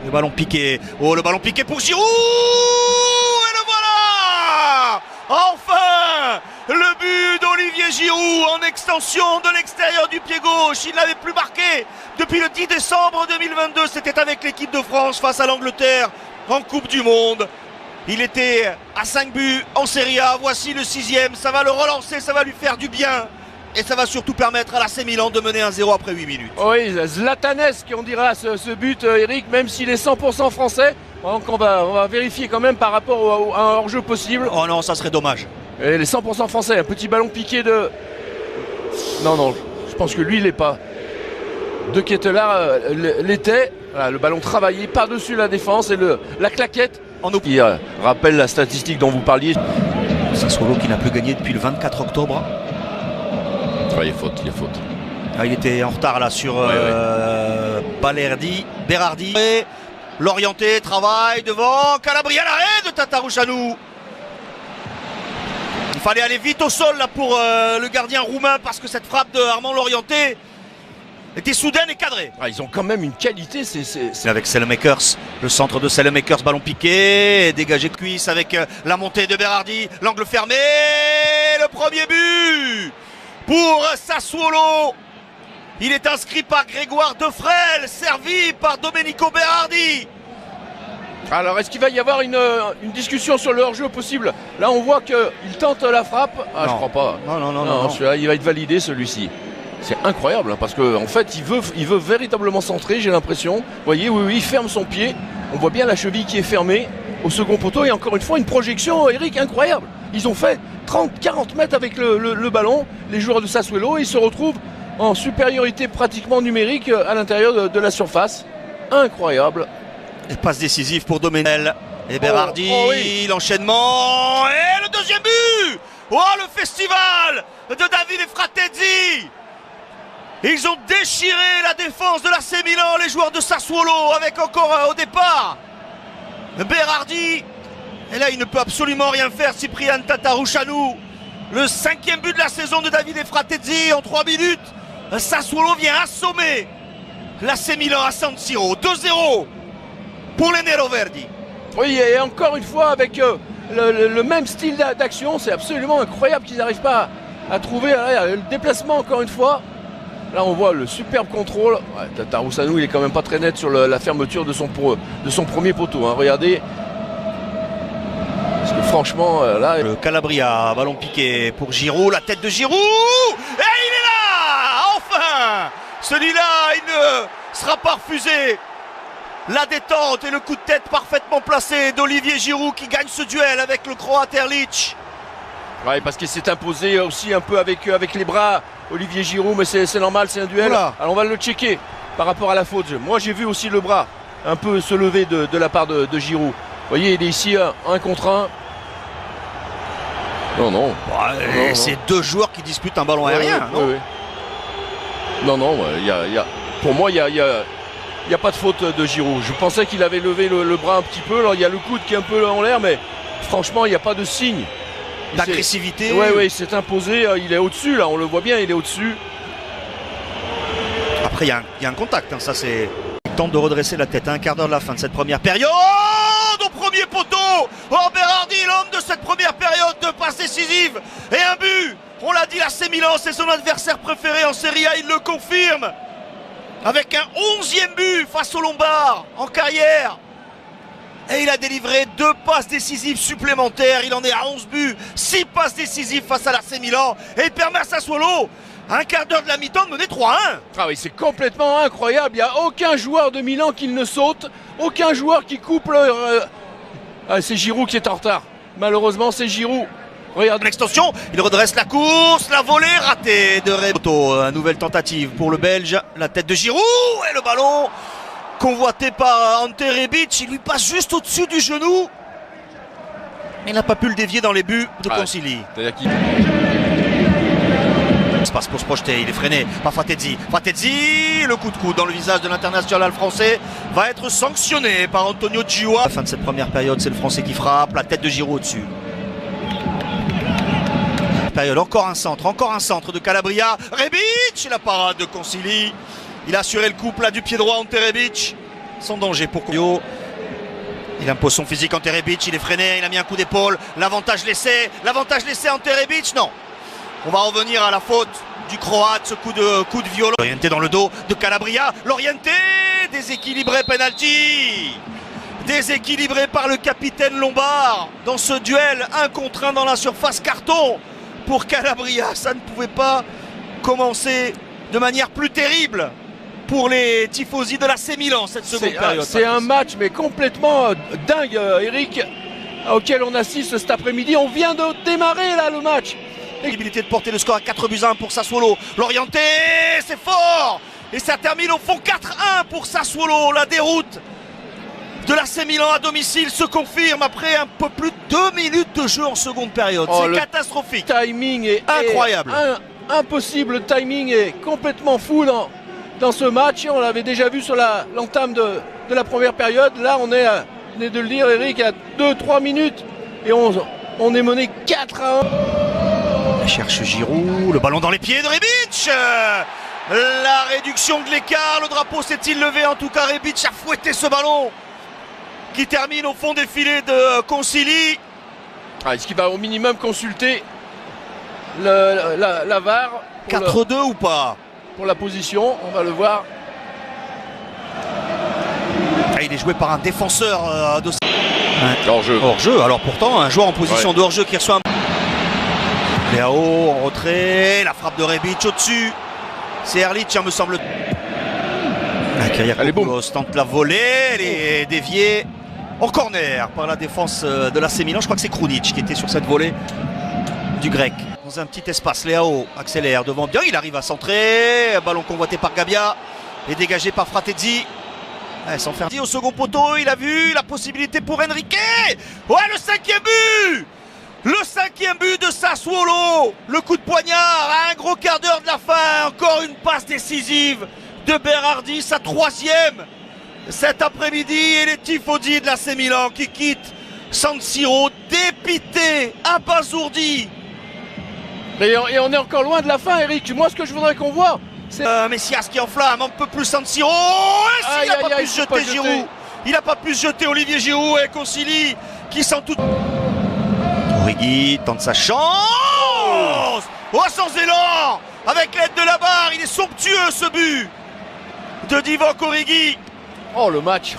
Le ballon piqué. Oh, le ballon piqué pour Giroud. Et le voilà. Enfin, le but d'Olivier Giroud en extension de l'extérieur du pied gauche. Il n'avait plus marqué depuis le 10 décembre 2022. C'était avec l'équipe de France face à l'Angleterre en Coupe du Monde. Il était à 5 buts en Serie A. Voici le 6e. Ça va le relancer, ça va lui faire du bien. Et ça va surtout permettre à l'AC Milan de mener 1-0 après 8 minutes. Oui, Zlatanesque, on dira ce but, Eric, même s'il est 100% français. Donc on va vérifier quand même par rapport à un hors-jeu possible. Oh non, ça serait dommage. Et les 100% français, un petit ballon piqué de... Non, je pense que lui, il l'est pas. De Ketelaere l'était. Voilà, le ballon travaillé par-dessus la défense et la claquette. Qui rappelle la statistique dont vous parliez. Sassuolo qui n'a plus gagné depuis le 24 octobre. Il y a faute. Ah, il était en retard là sur Berardi. L'orienté, travail devant. Calabria, l'arrêt de Tatarusanu. Il fallait aller vite au sol là pour le gardien roumain parce que cette frappe de Armand Lorienté était soudaine et cadrée. Ah, ils ont quand même une qualité. C'est avec Saelemaekers, le centre de Saelemaekers, ballon piqué, dégagé de cuisse avec la montée de Berardi, l'angle fermé, le premier but pour Sassuolo. Il est inscrit par Grégoire Defrel, servi par Domenico Berardi. Alors est-ce qu'il va y avoir une discussion sur le hors-jeu possible? Là on voit qu'il tente la frappe. Ah non. Je crois pas. Non. Celui-là il va être validé, celui-ci. C'est incroyable hein, parce qu'en fait il veut véritablement centrer, j'ai l'impression. Vous voyez, oui, il ferme son pied. On voit bien la cheville qui est fermée au second poteau. Et encore une fois une projection, Eric, incroyable. Ils ont fait 30-40 mètres avec le ballon, les joueurs de Sassuolo, et ils se retrouvent en supériorité pratiquement numérique à l'intérieur de la surface. Incroyable. Et passe décisive pour Domenel. Et Berardi, oui. L'enchaînement. Et le deuxième but. Oh, le festival de Davide Frattesi. Ils ont déchiré la défense de l'AC Milan, les joueurs de Sassuolo, avec encore au départ Berardi. Et là, il ne peut absolument rien faire, Cyprien Tatarusanu. Le 5e but de la saison de Davide Frattesi en 3 minutes. Sassuolo vient assommer l'AC Milan à San Siro. 2-0 pour les Neroverdi. Oui, et encore une fois avec le même style d'action. C'est absolument incroyable qu'ils n'arrivent pas à trouver le déplacement encore une fois. Là on voit le superbe contrôle. Ouais, Tatarusanu il est quand même pas très net sur la fermeture de son premier poteau hein. Regardez. Parce que franchement là... Le Calabria, ballon piqué pour Giroud, la tête de Giroud. Et il est là. Enfin, celui-là il ne sera pas refusé. La détente et le coup de tête parfaitement placé d'Olivier Giroud qui gagne ce duel avec le Croate Erlic. Ouais, parce qu'il s'est imposé aussi un peu avec les bras, Olivier Giroud, mais c'est normal, c'est un duel. Oula. Alors on va le checker par rapport à la faute. Moi j'ai vu aussi le bras un peu se lever de la part de Giroud. Vous voyez, il est ici 1 contre 1. Non. Ouais, c'est 2 joueurs qui disputent un ballon aérien. Oui. Non, pour moi il n'y a pas de faute de Giroud. Je pensais qu'il avait levé le bras un petit peu. Alors il y a le coude qui est un peu en l'air, mais franchement il n'y a pas de signe d'agressivité. Oui, il s'est imposé. Il est au-dessus, là, on le voit bien, il est au-dessus. Après, il y a un contact, hein, ça c'est... Il tente de redresser la tête à 1 quart d'heure de la fin de cette première période. Au premier poteau. Oh, Berardi, l'homme de cette première période, de passe décisive et un but. On l'a dit, l'AC Milan, c'est son adversaire préféré en Serie A, il le confirme. Avec un 11e but face aux Lombards en carrière. Et il a délivré 2 passes décisives supplémentaires. Il en est à 11 buts, 6 passes décisives face à l'AC Milan. Et il permet à Sassuolo, à 1 quart d'heure de la mi-temps, de mener 3-1. Ah oui, c'est complètement incroyable. Il n'y a aucun joueur de Milan qui ne saute. Aucun joueur qui coupe c'est Giroud qui est en retard. Malheureusement, c'est Giroud. Regarde l'extension, il redresse la course, la volée ratée de Remoto. Nouvelle tentative pour le Belge, la tête de Giroud et le ballon convoité par Ante Rebic, il lui passe juste au-dessus du genou. Il n'a pas pu le dévier dans les buts de Concili. Il passe pour se projeter, il est freiné par Frattesi. Frattesi, le coup de coude dans le visage de l'international français va être sanctionné par Antonio Gioa. À la fin de cette première période, c'est le Français qui frappe, la tête de Giroud au-dessus. Période, encore un centre de Calabria. Rebic, la parade de Concili. Il a assuré le couple là du pied droit Ante Rebic. sans danger pour Kouyo. Il impose son physique en Terebic, il est freiné, il a mis un coup d'épaule. L'avantage laissé en Terebic, non. On va revenir à la faute du Croate, ce coup de violon. Lorienté dans le dos de Calabria. Lorienté, déséquilibré, penalty. Déséquilibré par le capitaine Lombard dans ce duel 1 contre 1 dans la surface, carton pour Calabria. Ça ne pouvait pas commencer de manière plus terrible pour les tifosi de l'AC Milan cette seconde période. C'est un match mais complètement dingue, Eric, auquel on assiste cet après-midi. On vient de démarrer là le match. Possibilité de porter le score à 4-1 pour Sassuolo. L'orienté, c'est fort. Et ça termine au fond 4-1 pour Sassuolo. La déroute de l'AC Milan à domicile se confirme après un peu plus de 2 minutes de jeu en seconde période. C'est catastrophique. Le timing est incroyable. Impossible. Le timing est complètement fou dans ce match. On l'avait déjà vu sur l'entame de la première période. Là, on est de le dire, Eric, à 2-3 minutes. Et on est mené 4-1. Il cherche Giroud, le ballon dans les pieds de Rebic. La réduction de l'écart, le drapeau s'est-il levé? En tout cas, Rebic a fouetté ce ballon qui termine au fond des filets de Concili. Est-ce qu'il va au minimum consulter la VAR 4-2 ou pas? Pour la position, on va le voir. Il est joué par un défenseur de... Hors-jeu. Hors-jeu, alors pourtant, un joueur en position de hors-jeu qui reçoit un... Léao en retrait, la frappe de Rebic au-dessus. C'est Erlich, me semble. Kyriakopoulos tente la volée, elle est déviée en corner par la défense de l'AC Milan. Je crois que c'est Krunic qui était sur cette volée du grec. Dans un petit espace, Léao accélère devant bien, il arrive à centrer. Ballon convoité par Gabia et dégagé par Fratezzi. Sans faire au second poteau, il a vu la possibilité pour Enrique. Ouais, le 5e but! Le 5e but de Sassuolo, le coup de poignard à un gros quart d'heure de la fin. Encore une passe décisive de Berardi, sa 3e cet après-midi. Et les tifosi de l'AC Milan qui quittent San Siro dépités, abasourdis. Et on est encore loin de la fin, Eric. Moi, ce que je voudrais qu'on voit, c'est Messias qui enflamme un peu plus San Siro. Il n'a pas pu se jeter Giroud. Il n'a pas pu se jeter Olivier Giroud et Concili qui sent tout... Origi tente sa chance. Oh, sans élan, avec l'aide de la barre, il est somptueux ce but de Divock Origi. Oh le match.